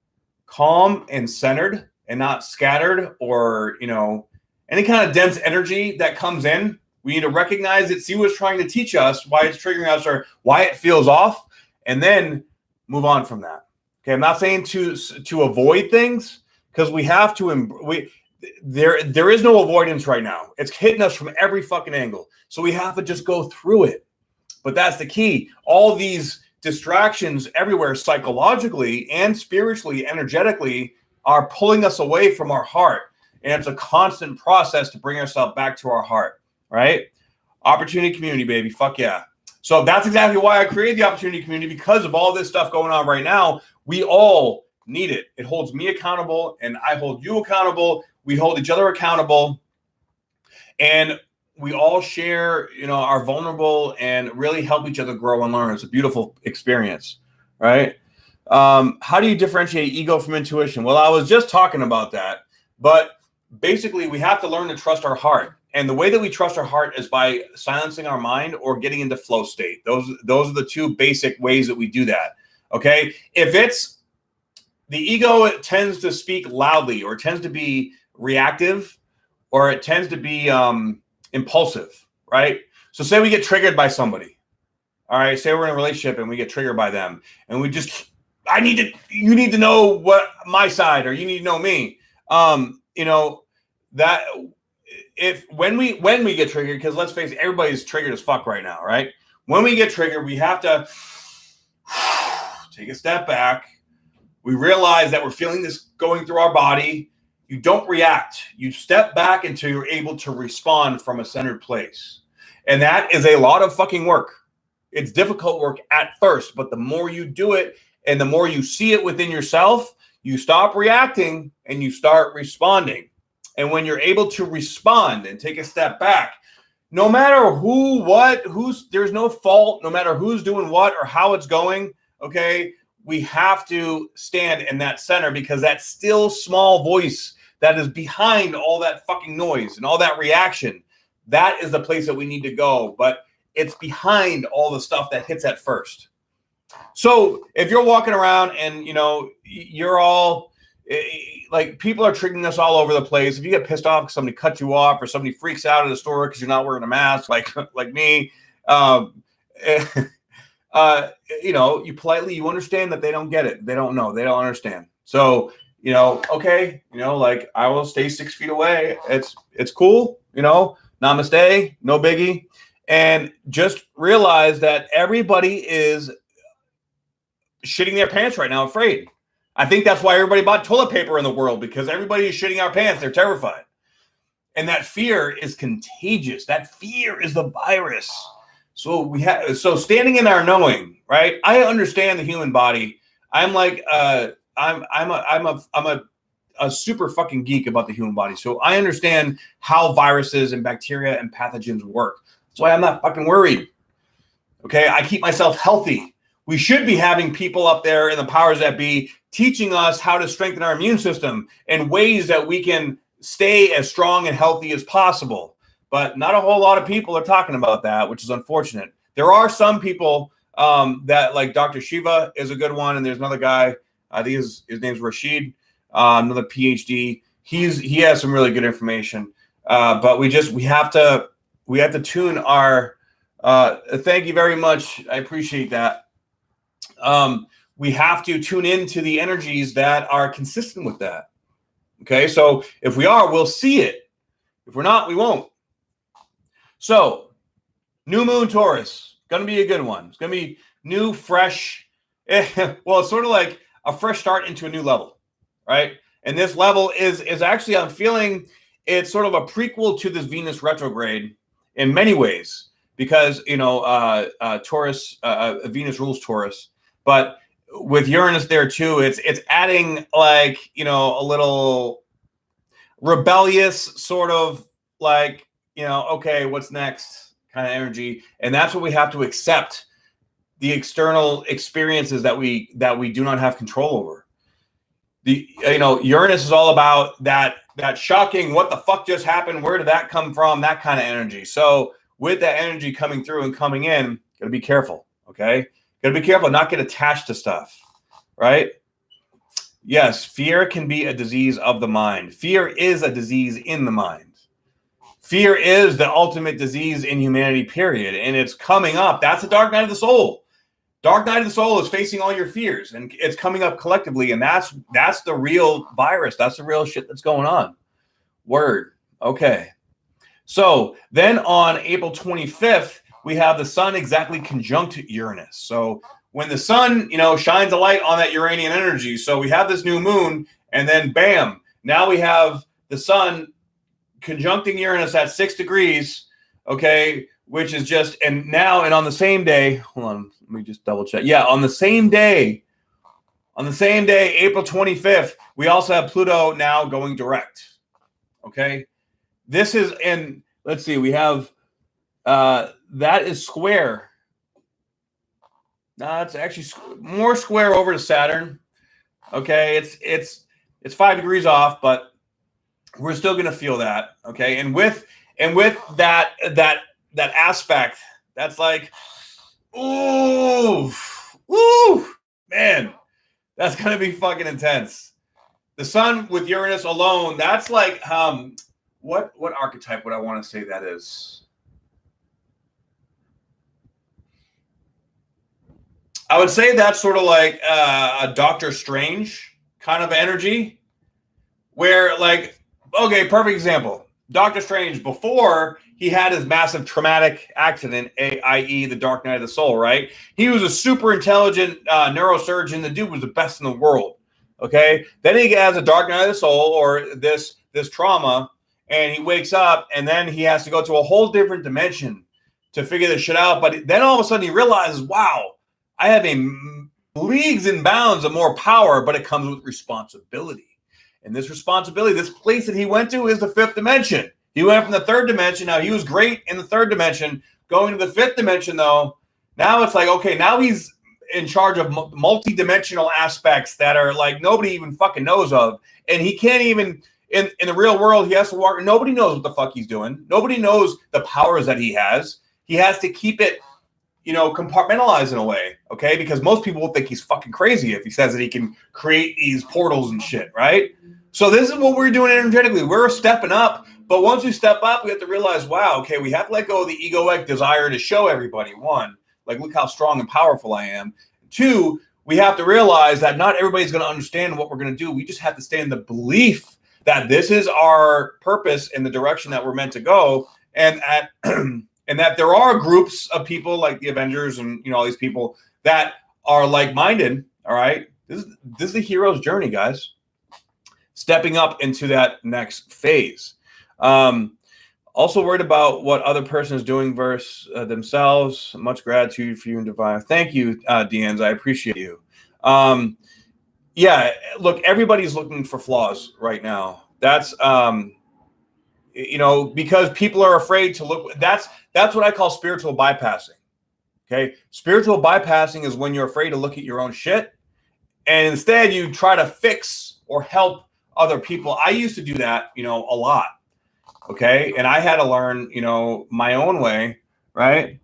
calm and centered and not scattered or, any kind of dense energy that comes in. We need to recognize it, see what's trying to teach us, why it's triggering us or why it feels off, and then move on from that. Okay, I'm not saying to avoid things, because we have to. There is no avoidance right now. It's hitting us from every fucking angle. So we have to just go through it. But that's the key. All these distractions everywhere, psychologically and spiritually, energetically, are pulling us away from our heart. And it's a constant process to bring ourselves back to our heart, right? Opportunity community, baby. Fuck yeah. So that's exactly why I created the opportunity community, because of all this stuff going on right now. We all need it. It holds me accountable and I hold you accountable. We hold each other accountable, and we all share, are vulnerable and really help each other grow and learn. It's a beautiful experience, right? How do you differentiate ego from intuition? Well, I was just talking about that, but basically we have to learn to trust our heart. And the way that we trust our heart is by silencing our mind or getting into flow state. Those are the two basic ways that we do that. Okay. If it's the ego, it tends to speak loudly, or it tends to be reactive, or it tends to be impulsive, right? So say we get triggered by somebody. All right. Say we're in a relationship and we get triggered by them, and you need to know what my side, or you need to know me. That when we get triggered, because let's face it, everybody's triggered as fuck right now, right? When we get triggered, we have to take a step back. We realize that we're feeling this going through our body. You don't react. You step back until you're able to respond from a centered place. And that is a lot of fucking work. It's difficult work at first, but the more you do it and the more you see it within yourself, you stop reacting and you start responding. And when you're able to respond and take a step back, no matter there's no fault, no matter who's doing what or how it's going, okay? We have to stand in that center, because that still small voice that is behind all that fucking noise and all that reaction, that is the place that we need to go. But it's behind all the stuff that hits at first. So if you're walking around and, you're all like, people are triggering us all over the place. If you get pissed off because somebody cut you off, or somebody freaks out at the store because you're not wearing a mask, like me, you politely, you understand that they don't get it. They don't know. They don't understand. So, okay, I will stay 6 feet away. It's cool. Namaste, no biggie. And just realize that everybody is shitting their pants right now, afraid. I think that's why everybody bought toilet paper in the world, because everybody is shitting our pants. They're terrified. And that fear is contagious. That fear is the virus. So standing in our knowing, right? I understand the human body. I'm like, I'm a super fucking geek about the human body. So I understand how viruses and bacteria and pathogens work. That's why I'm not fucking worried. Okay. I keep myself healthy. We should be having people up there in the powers that be teaching us how to strengthen our immune system and ways that we can stay as strong and healthy as possible. But not a whole lot of people are talking about that, which is unfortunate. There are some people that, like Dr. Shiva is a good one. And there's another guy, I think his name's Rashid, another PhD. He has some really good information. But we have to tune our Thank you very much. I appreciate that. We have to tune into the energies that are consistent with that. Okay, so if we are, we'll see it. If we're not, we won't. So, new moon Taurus, going to be a good one. It's going to be new, fresh. Well, it's sort of like a fresh start into a new level, right? And this level is actually, I'm feeling it's sort of a prequel to this Venus retrograde in many ways, because, you know, Taurus, Venus rules Taurus, but with Uranus there too, it's adding, like, you know, a little rebellious sort of, like, you know, okay, what's next kind of energy. And that's what we have to accept, the external experiences that we do not have control over. You know, Uranus is all about that shocking, what the fuck just happened, where did that come from, that kind of energy. So with that energy coming through and coming in, gotta be careful, okay? Gotta be careful, not get attached to stuff, right? Yes, fear can be a disease of the mind. Fear is a disease in the mind. Fear is the ultimate disease in humanity, period. And it's coming up. That's the dark night of the soul. Dark night of the soul is facing all your fears, and it's coming up collectively. And that's the real virus. That's the real shit that's going on. Word. Okay. So then on April 25th, we have the sun exactly conjunct Uranus. So when the sun, you know, shines a light on that Uranian energy, so we have this new moon, and then bam, now we have the sun conjuncting Uranus at 6 degrees, okay, which is just, and on the same day, hold on, let me just double check. Yeah, on the same day, April 25th, we also have Pluto now going direct, okay? This is, and let's see, we have, that is square. No, it's actually more square over to Saturn. Okay, it's 5 degrees off, but we're still going to feel that. Okay, and with that aspect, that's like, ooh, man, that's going to be fucking intense. The sun with Uranus alone, that's like, what archetype would I want to say that is? I would say that's sort of like a Doctor Strange kind of energy, where, like, okay, perfect example. Doctor Strange, before he had his massive traumatic accident, i.e. the Dark Night of the Soul, right? He was a super intelligent neurosurgeon. The dude was the best in the world, okay? Then he has a Dark Night of the Soul, or this trauma, and he wakes up, and then he has to go to a whole different dimension to figure this shit out. But then all of a sudden he realizes, wow, I have leagues and bounds of more power, but it comes with responsibility. And this responsibility, this place that he went to, is the fifth dimension. He went from the third dimension. Now, he was great in the third dimension. Going to the fifth dimension, though, now it's like, okay, now he's in charge of multi-dimensional aspects that are like nobody even fucking knows of. And he can't even, in the real world, he has to walk. Nobody knows what the fuck he's doing. Nobody knows the powers that he has. He has to keep it, you know, compartmentalized in a way, okay? Because most people will think he's fucking crazy if he says that he can create these portals and shit, right? So this is what we're doing energetically. We're stepping up, but once we step up, we have to realize, wow, okay, we have to let go of the egoic desire to show everybody. One, like, look how strong and powerful I am. Two, we have to realize that not everybody's going to understand what we're going to do. We just have to stay in the belief that this is our purpose in the direction that we're meant to go, and that there are groups of people like the Avengers and, you know, all these people that are like-minded. All right, this is the hero's journey, guys. Stepping up into that next phase. Also worried about what other person is doing versus themselves. Much gratitude for you and Divine. Thank you, Deanne. I appreciate you. Yeah, look, everybody's looking for flaws right now. That's you know, because people are afraid to look. That's what I call spiritual bypassing. Okay, spiritual bypassing is when you're afraid to look at your own shit, and instead you try to fix or help other people. I used to do that, you know, a lot. Okay, and I had to learn, you know, my own way. Right?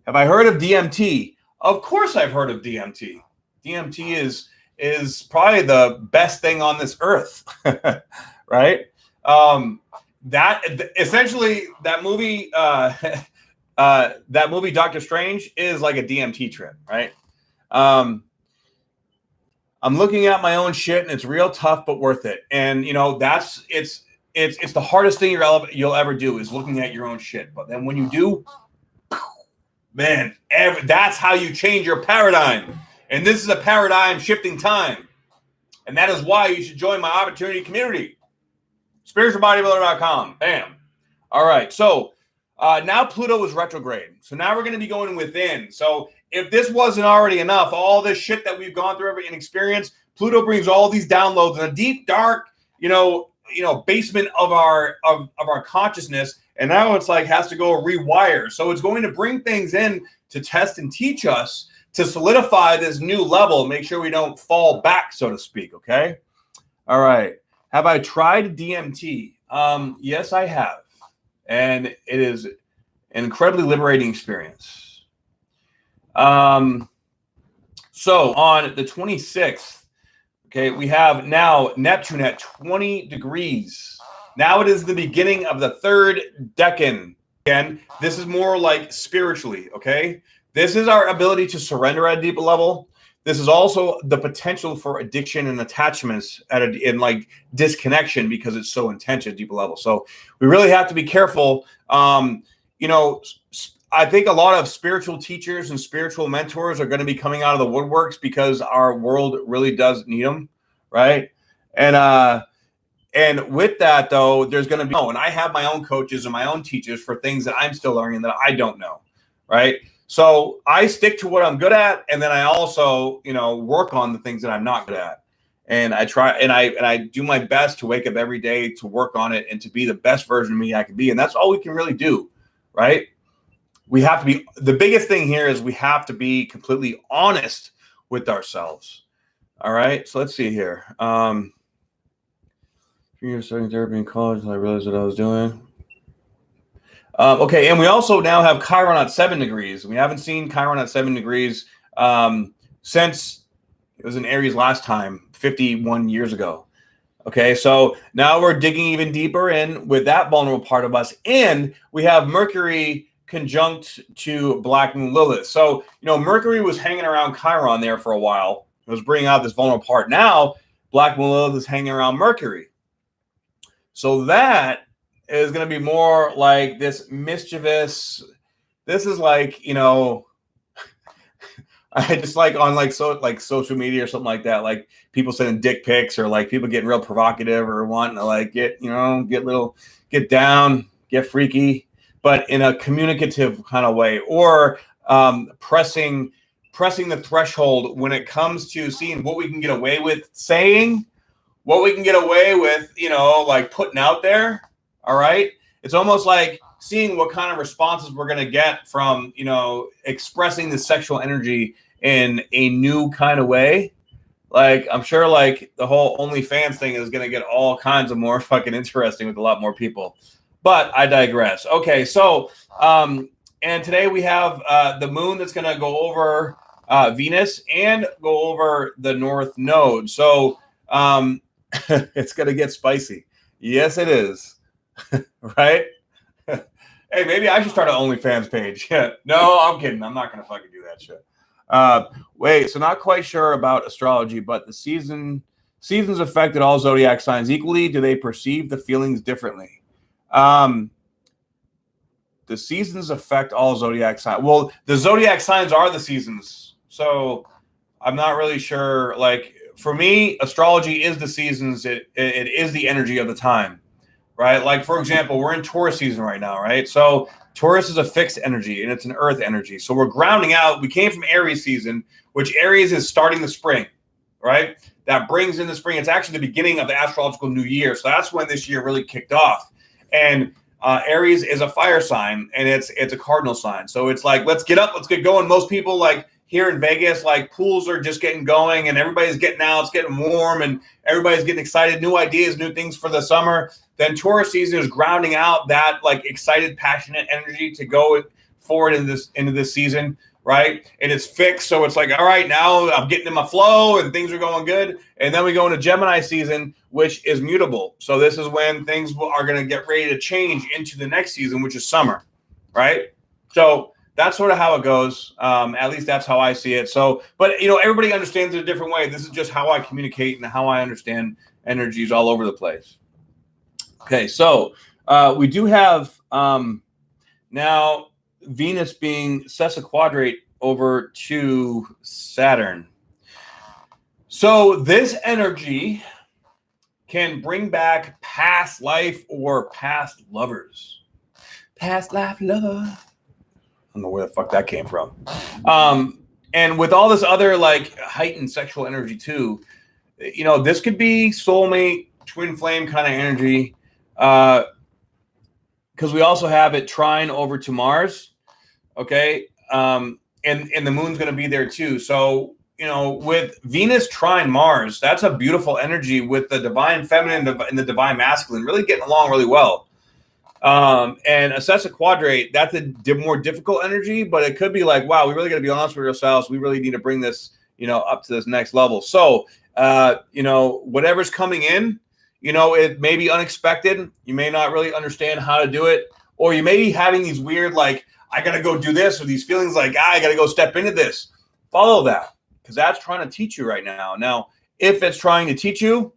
Have I heard of DMT? Of course, I've heard of DMT. DMT is probably the best thing on this earth. Right? That essentially, that movie that movie Doctor Strange is like a DMT trip, right? I'm looking at my own shit, and it's real tough, but worth it. And it's the hardest thing you'll ever do is looking at your own shit. But then when you do, man, that's how you change your paradigm. And this is a paradigm shifting time. And that is why you should join my opportunity community. spiritualbodybuilder.com. Bam. All right. So now Pluto is retrograde. So now we're going to be going within. So if this wasn't already enough, all this shit that we've gone through and experienced, Pluto brings all these downloads in a deep, dark, basement of our consciousness. And now it's like has to go rewire. So it's going to bring things in to test and teach us to solidify this new level, make sure we don't fall back, so to speak. Okay. All right. Have I tried DMT? Yes, I have. And it is an incredibly liberating experience. So on the 26th, okay, we have now Neptune at 20 degrees. Now it is the beginning of the third decan. Again, this is more like spiritually, okay? This is our ability to surrender at a deeper level. This is also the potential for addiction and attachments in like disconnection because it's so intense at a deeper level. So we really have to be careful. I think a lot of spiritual teachers and spiritual mentors are going to be coming out of the woodworks because our world really does need them, right? And with that, though, there's going to be, and I have my own coaches and my own teachers for things that I'm still learning that I don't know, right? So I stick to what I'm good at, and then I also, work on the things that I'm not good at. And I try, and I do my best to wake up every day to work on it and to be the best version of me I can be. And that's all we can really do, right? We have to be, the biggest thing here is we have to be completely honest with ourselves. All right. So let's see here. You're studying therapy in college, and I realized what I was doing. Okay, and we also now have Chiron at 7 degrees. We haven't seen Chiron at 7 degrees since it was in Aries last time, 51 years ago. Okay, so now we're digging even deeper in with that vulnerable part of us, and we have Mercury conjunct to Black Moon Lilith. So, Mercury was hanging around Chiron there for a while. It was bringing out this vulnerable part. Now, Black Moon Lilith is hanging around Mercury. So that is going to be more like this mischievous. This is like, I just like on like social media or something like that, like people sending dick pics or like people getting real provocative or wanting to like get down, get freaky, but in a communicative kind of way, or pressing the threshold when it comes to seeing what we can get away with saying, what we can get away with, like putting out there. All right. It's almost like seeing what kind of responses we're going to get from, expressing the sexual energy in a new kind of way. Like, I'm sure like the whole OnlyFans thing is going to get all kinds of more fucking interesting with a lot more people, but I digress. Okay. So, and today we have the moon that's going to go over Venus and go over the North Node. So it's going to get spicy. Yes, it is. Right? Hey, maybe I should start an OnlyFans page. No, I'm kidding. I'm not going to fucking do that shit. Wait, so not quite sure about astrology, but the seasons affected all zodiac signs equally. Do they perceive the feelings differently? The seasons affect all zodiac signs. Well, the zodiac signs are the seasons. So I'm not really sure. Like for me, astrology is the seasons. It is the energy of the time. Right? Like, for example, we're in Taurus season right now, right? So Taurus is a fixed energy and it's an earth energy. So we're grounding out. We came from Aries season, which Aries is starting the spring, right? That brings in the spring. It's actually the beginning of the astrological new year. So that's when this year really kicked off. And Aries is a fire sign and it's a cardinal sign. So it's like, let's get up, let's get going. Most people like here in Vegas, like pools are just getting going and everybody's getting out, it's getting warm and everybody's getting excited, new ideas, new things for the summer. Then Taurus season is grounding out that like excited, passionate energy to go forward into this season, right? And it's fixed. So it's like, all right, now I'm getting in my flow and things are going good. And then we go into Gemini season, which is mutable. So this is when things are going to get ready to change into the next season, which is summer, right? So that's sort of how it goes. At least that's how I see it. So, but everybody understands it a different way. This is just how I communicate and how I understand energies all over the place. Okay, so we do have now Venus being sesquiquadrate over to Saturn. So this energy can bring back past life or past lovers. Past life lover. I don't know where the fuck that came from. And with all this other like heightened sexual energy too, this could be soulmate, twin flame kind of energy. Because we also have it trine over to Mars. Okay. And the moon's going to be there too. So, with Venus trine Mars, that's a beautiful energy with the divine feminine and the divine masculine really getting along really well. And a sesquiquadrate, that's a more difficult energy, but it could be like, wow, we really got to be honest with ourselves. We really need to bring this, up to this next level. So, whatever's coming in, it may be unexpected. You may not really understand how to do it, or you may be having these weird, like, I got to go do this, or these feelings like, I got to go step into this. Follow that, because that's trying to teach you right now. Now, if it's trying to teach you,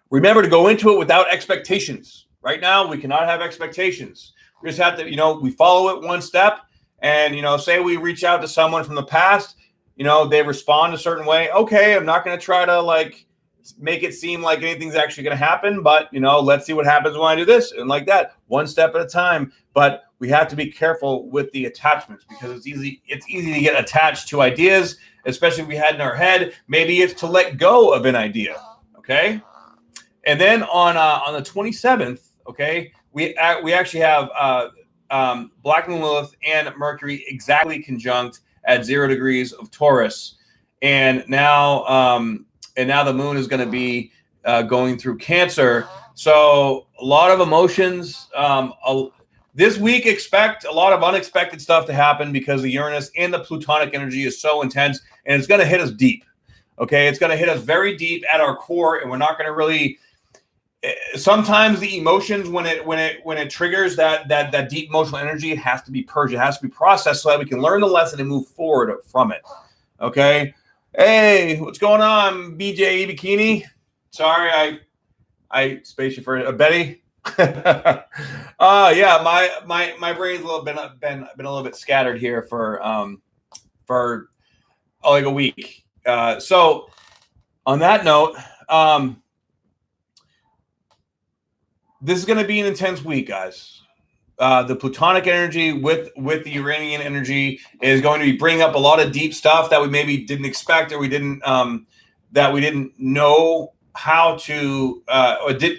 remember to go into it without expectations. Right now, we cannot have expectations. We just have to, we follow it one step. And, say we reach out to someone from the past, they respond a certain way. Okay, I'm not going to try to like make it seem like anything's actually going to happen, but let's see what happens when I do this, and like that, one step at a time. But we have to be careful with the attachments, because it's easy to get attached to ideas, especially if we had in our head. Maybe it's to let go of an idea. Okay, and then on the 27th, okay, we actually have Black Moon Lilith and Mercury exactly conjunct at 0 degrees of Taurus, and now the moon is going to be going through Cancer. So a lot of emotions. This week, expect a lot of unexpected stuff to happen, because the Uranus and the Plutonic energy is so intense, and it's going to hit us deep. Okay, it's going to hit us very deep at our core, and we're not going to really. Sometimes the emotions, when it triggers that deep emotional energy, it has to be purged. It has to be processed so that we can learn the lesson and move forward from it. Okay. Hey, what's going on, BJE Bikini? Sorry, I spaced you for Betty. Yeah, my brain's a little been a little bit scattered here for like a week. So on that note, this is going to be an intense week, guys. The Plutonic energy with the Uranian energy is going to be bringing up a lot of deep stuff that we maybe didn't expect, or we didn't know how to,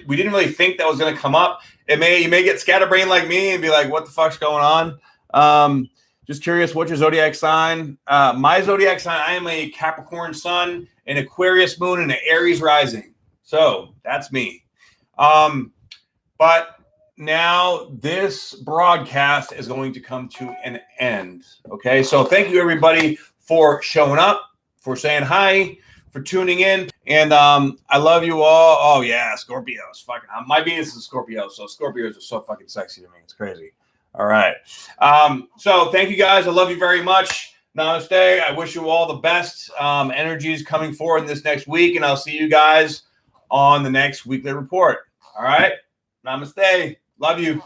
we didn't really think that was going to come up. You may get scatterbrained like me and be like, what the fuck's going on? Just curious, what's your zodiac sign? My zodiac sign, I am a Capricorn sun, an Aquarius moon, and an Aries rising. So that's me. But now this broadcast is going to come to an end. Okay, so thank you everybody for showing up, for saying hi, for tuning in, and I love you all. Oh yeah, Scorpios, fucking. My Venus is Scorpio, so Scorpios are so fucking sexy to me. It's crazy. All right, so thank you guys. I love you very much. Namaste. I wish you all the best energies coming forward in this next week, and I'll see you guys on the next weekly report. All right. Namaste. Love you.